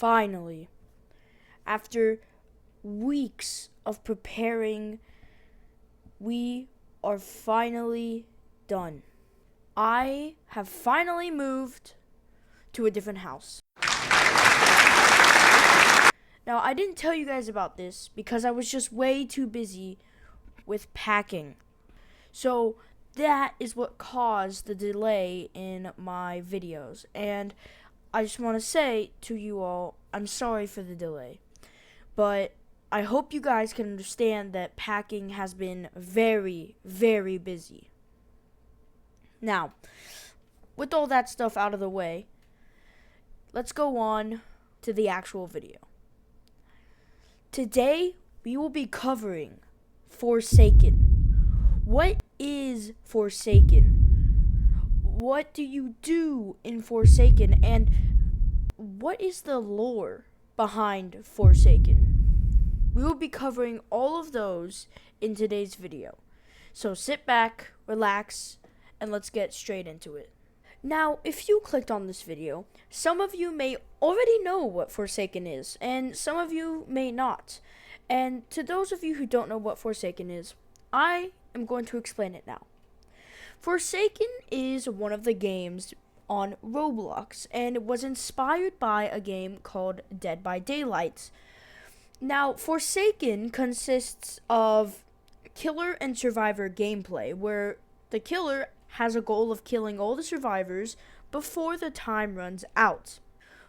Finally, after weeks of preparing, we are finally done. I have finally moved to a different house. Now, I didn't tell you guys about this because I was just way too busy with packing. So that is what caused the delay in my videos. And I just want to say to you all, I'm sorry for the delay. But I hope you guys can understand that packing has been very, very busy. Now, with all that stuff out of the way, let's go on to the actual video. Today, we will be covering Forsaken. What is Forsaken? What do you do in Forsaken? And what is the lore behind Forsaken? We will be covering all of those in today's video. So sit back, relax, and let's get straight into it. Now, if you clicked on this video, some of you may already know what Forsaken is, and some of you may not. And to those of you who don't know what Forsaken is, I am going to explain it now. Forsaken is one of the games on Roblox, and it was inspired by a game called Dead by Daylight. Now, Forsaken consists of killer and survivor gameplay, where the killer has a goal of killing all the survivors before the time runs out.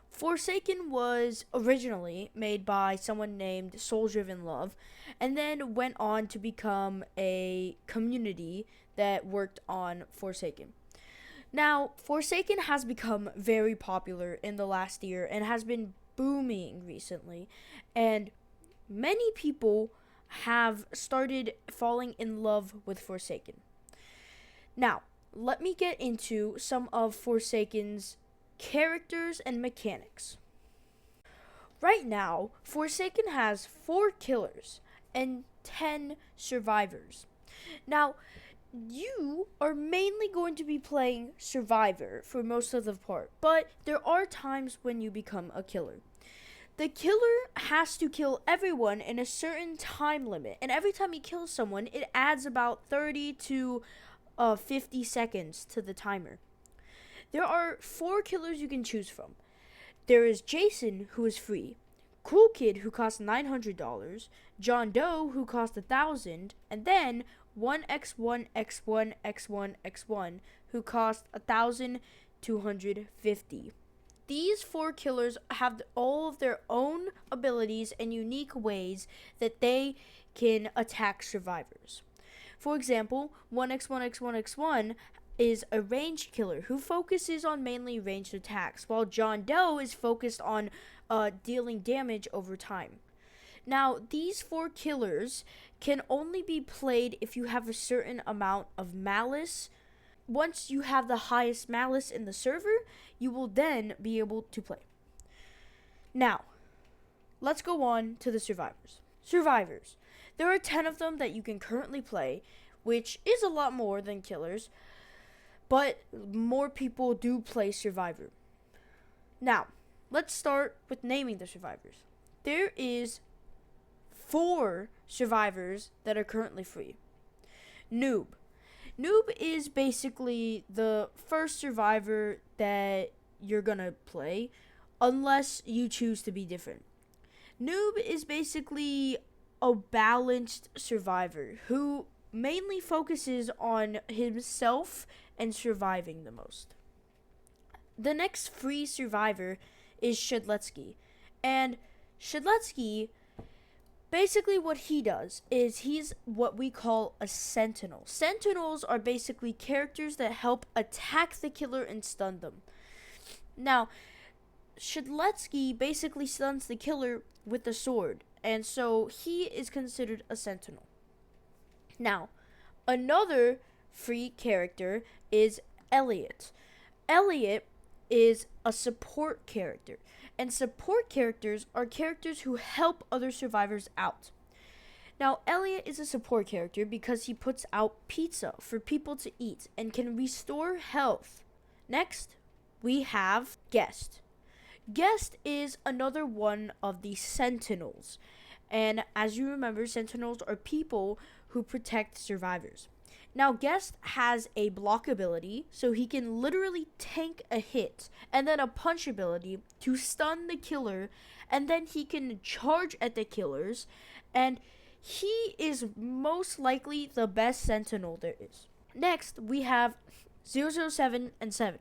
Forsaken was originally made by someone named Soul Driven Love, and then went on to become a community that worked on Forsaken. Now, Forsaken has become very popular in the last year and has been booming recently, and many people have started falling in love with Forsaken. Now, let me get into some of Forsaken's characters and mechanics. Right now, Forsaken has 4 killers and 10 survivors. Now, you are mainly going to be playing survivor for most of the part, but there are times when you become a killer. The killer has to kill everyone in a certain time limit, and every time he kills someone, it adds about 30 to 50 seconds to the timer. There are 4 killers you can choose from. There is Jason, who is free, Cool Kid, who costs $900, John Doe, who costs $1,000, and then 1x1x1x1x1, who costs $1,250. These 4 killers have all of their own abilities and unique ways that they can attack survivors. For example, 1x1x1x1 is a ranged killer who focuses on mainly ranged attacks, while John Doe is focused on dealing damage over time. Now, these 4 killers can only be played if you have a certain amount of malice. Once you have the highest malice in the server, you will then be able to play. Now, let's go on to the survivors. Survivors. There are 10 of them that you can currently play, which is a lot more than killers, but more people do play survivor. Now, let's start with naming the survivors. There is 4 survivors that are currently free. Noob. Noob is basically the first survivor that you're gonna play, unless you choose to be different. Noob is basically a balanced survivor who mainly focuses on himself and surviving the most. The next free survivor is Shedletsky. And Shedletsky, basically what he does is he's what we call a sentinel. Sentinels are basically characters that help attack the killer and stun them. Now, Shedletsky basically stuns the killer with a sword, and so he is considered a sentinel. Now, another free character is Elliot. Elliot is a support character, and support characters are characters who help other survivors out. Now, Elliot is a support character because he puts out pizza for people to eat and can restore health. Next, we have Guest. Guest is another one of the Sentinels. And as you remember, Sentinels are people who protect survivors. Now, Guest has a block ability, so he can literally tank a hit, and then a punch ability to stun the killer, and then he can charge at the killers, and he is most likely the best Sentinel there is. Next, we have 007 and 7.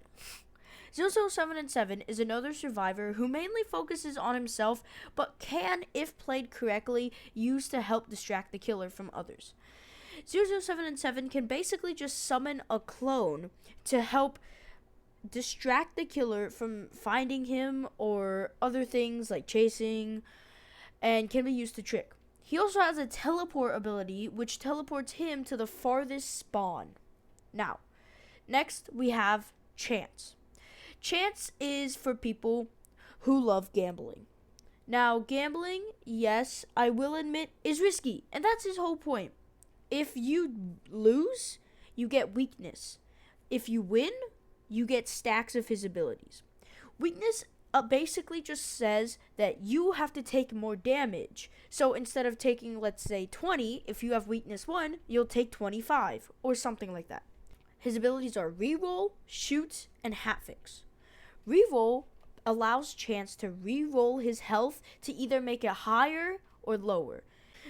007 and 7 is another survivor who mainly focuses on himself, but can, if played correctly, use to help distract the killer from others. 007 and 7 can basically just summon a clone to help distract the killer from finding him or other things like chasing, and can be used to trick. He also has a teleport ability which teleports him to the farthest spawn. Now, next we have Chance. Chance is for people who love gambling. Now, gambling, yes, I will admit, is risky, and that's his whole point. If you lose, you get weakness. If you win, you get stacks of his abilities. Weakness basically just says that you have to take more damage. So instead of taking, let's say, 20, if you have weakness 1, you'll take 25 or something like that. His abilities are reroll, shoot, and hatfix. Reroll allows Chance to reroll his health to either make it higher or lower.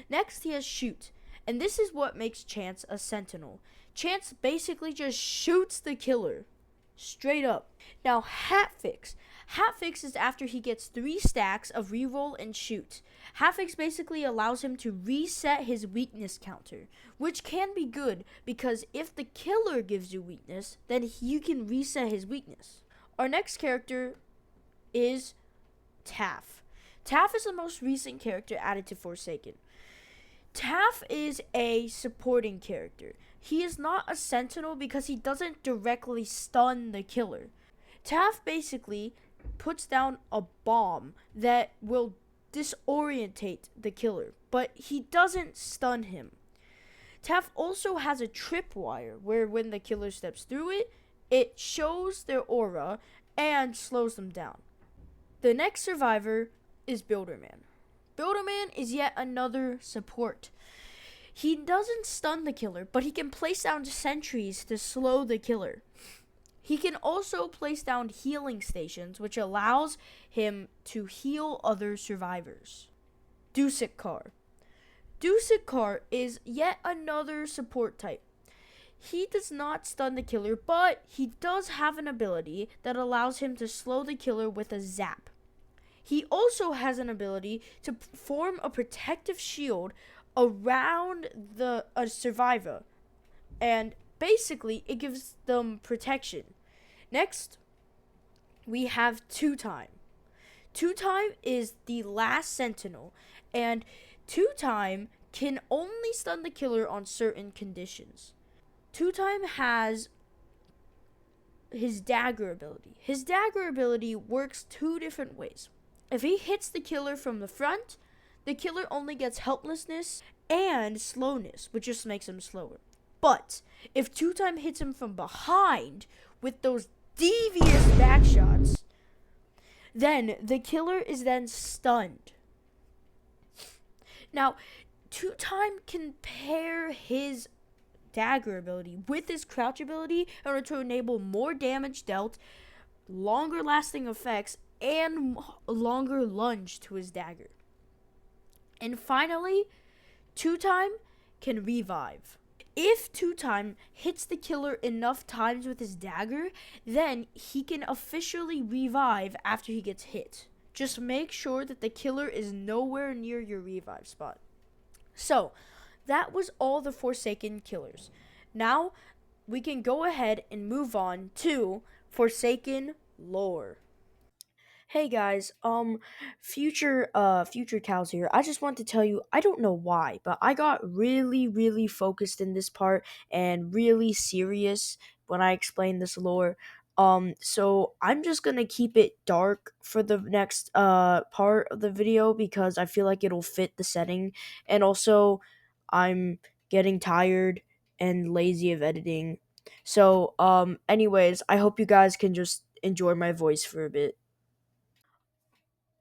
Next, he has shoot, and this is what makes Chance a sentinel. Chance basically just shoots the killer straight up. Now, Hatfix. Hatfix is after he gets 3 stacks of reroll and shoot. Hatfix basically allows him to reset his weakness counter, which can be good because if the killer gives you weakness, then you can reset his weakness. Our next character is Taff. Taff is the most recent character added to Forsaken. Taff is a supporting character. He is not a sentinel because he doesn't directly stun the killer. Taff basically puts down a bomb that will disorientate the killer, but he doesn't stun him. Taff also has a tripwire where when the killer steps through it, it shows their aura and slows them down. The next survivor is Builderman. Builderman is yet another support. He doesn't stun the killer, but he can place down sentries to slow the killer. He can also place down healing stations, which allows him to heal other survivors. Dusik is yet another support type. He does not stun the killer, but he does have an ability that allows him to slow the killer with a zap. He also has an ability to form a protective shield around a survivor, and basically it gives them protection. Next, we have Two Time. Two Time is the last sentinel, and Two Time can only stun the killer on certain conditions. Two Time has his dagger ability. His dagger ability works 2 different ways. If he hits the killer from the front, the killer only gets helplessness and slowness, which just makes him slower. But if Two Time hits him from behind with those devious back shots, then the killer is then stunned. Now, Two Time can pair his dagger ability with his crouch ability in order to enable more damage dealt, longer lasting effects, and longer lunge to his dagger. And finally, Two Time can revive. If Two Time hits the killer enough times with his dagger, then he can officially revive after he gets hit. Just make sure that the killer is nowhere near your revive spot. So, that was all the Forsaken killers. Now, we can go ahead and move on to Forsaken lore. Hey guys, future cows here. I just want to tell you, I don't know why, but I got really focused in this part and really serious when I explained this lore. So I'm just gonna keep it dark for the next part of the video because I feel like it'll fit the setting, and also I'm getting tired and lazy of editing. So anyways, I hope you guys can just enjoy my voice for a bit.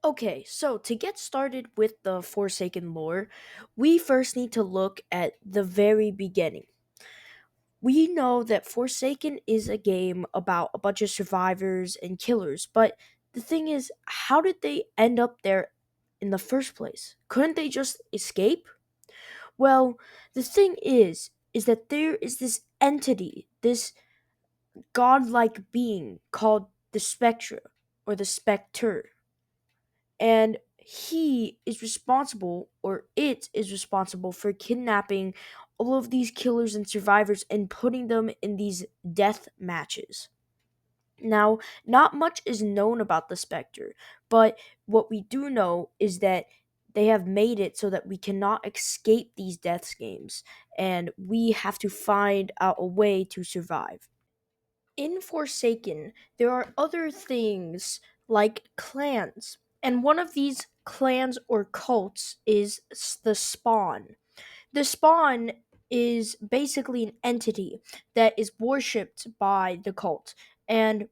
Okay, so to get started with the Forsaken lore, we first need to look at the very beginning. We know that Forsaken is a game about a bunch of survivors and killers, but the thing is, how did they end up there in the first place? Couldn't they just escape? Well, the thing is that there is this entity, this godlike being called the Spectra or the Spectre, and he is responsible, or it is responsible, for kidnapping all of these killers and survivors and putting them in these death matches. Now, not much is known about the Spectre, but what we do know is that they have made it so that we cannot escape these death games, and we have to find out a way to survive. In Forsaken, there are other things like clans, and one of these clans or cults is the Spawn. The Spawn is basically an entity that is worshipped by the cult, and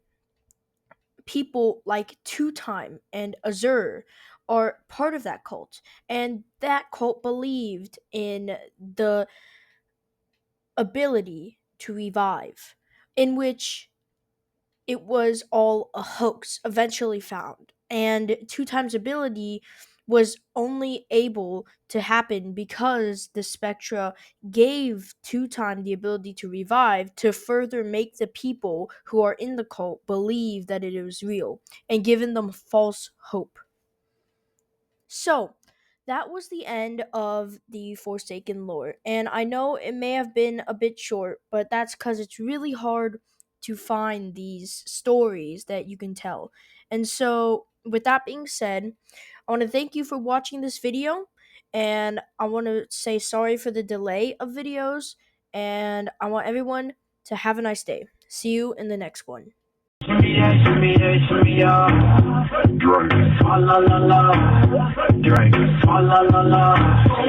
people like Two Time and Azur are part of that cult, and that cult believed in the ability to revive, in which it was all a hoax eventually found. And Two Time's ability was only able to happen because the Spectra gave Two Time the ability to revive to further make the people who are in the cult believe that it was real and giving them false hope. So, that was the end of the Forsaken lore. And I know it may have been a bit short, but that's because it's really hard to find these stories that you can tell. And so, with that being said, I want to thank you for watching this video. And I want to say sorry for the delay of videos. And I want everyone to have a nice day. See you in the next one. Shimmy yeah, shimmy yeah, shimmy yeah. Drink. La la la. Drink. La la la.